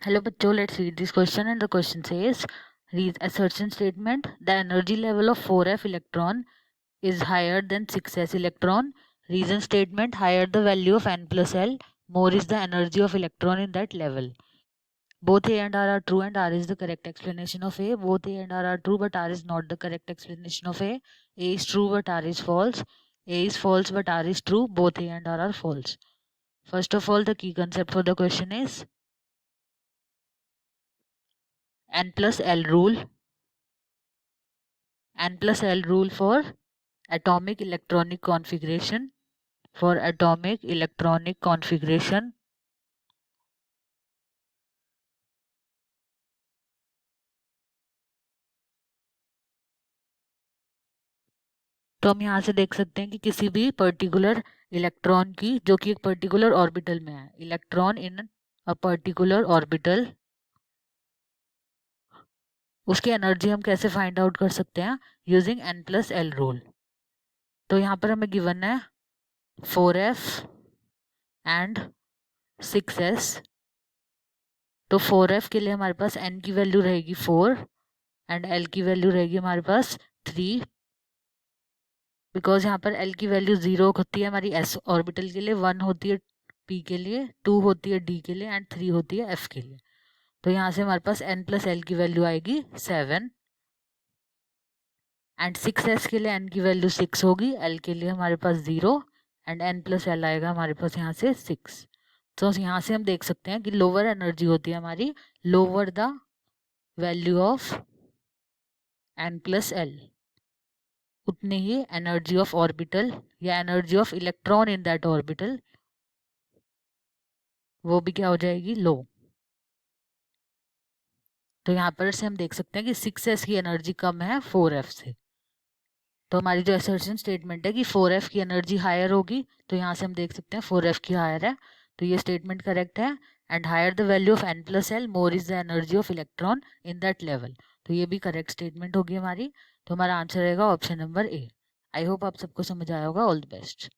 Hello bachcho, let's read this question, and the question says, read assertion statement, the energy level of 4f electron is higher than 6s electron. Reason statement, higher the value of n plus l, more is the energy of electron in that level. Both A and R are true and R is the correct explanation of A. Both A and R are true but R is not the correct explanation of A. A is true but R is false. A is false but R is true. Both A and R are false. First of all, the key concept for the question is n plus L rule. N plus L rule for atomic electronic configuration. For atomic electronic configuration. तो हम यहाँ से देख सकते हैं कि किसी भी पर्टिकुलर इलेक्ट्रॉन की जो कि एक पर्टिकुलर ऑर्बिटल में है, electron in a particular orbital, उसकी एनर्जी हम कैसे फाइंड आउट कर सकते हैं using n plus L rule. तो यहाँ पर हमें गिवन है 4f एंड 6s। तो 4f के लिए हमारे पास n की वैल्यू रहेगी 4 एंड l की वैल्यू रहेगी हमारे पास 3, बिकॉज यहाँ पर l की वैल्यू 0 होती है हमारी s ऑर्बिटल के लिए, 1 होती है p के लिए, 2 होती है d के लिए एंड 3 होती है f के लिए। तो यहाँ से हमारे पास n प्लस l की वैल्यू आएगी 7 एंड 6s के लिए n की वैल्यू 6 होगी, l के लिए हमारे पास 0 एंड n प्लस l आएगा हमारे पास यहाँ से 6। तो यहाँ से हम देख सकते हैं कि लोअर एनर्जी होती है हमारी, lower the value of n plus l, उतनी ही एनर्जी ऑफ ऑर्बिटल या energy of electron in that orbital वो भी क्या हो जाएगी, लो। तो यहाँ पर से हम देख सकते हैं कि 6s की एनर्जी कम है 4f से। तो हमारी जो असर्शन स्टेटमेंट है कि 4f की एनर्जी हायर होगी, तो यहाँ से हम देख सकते हैं 4f की हायर है, तो ये स्टेटमेंट करेक्ट है। And higher the value of n plus l, more is the energy of electron in that level, तो ये भी करेक्ट स्टेटमेंट होगी हमारी। तो हमारा आंसर रहेगा option number A. I hope आप सबको समझ आया होगा। All the best.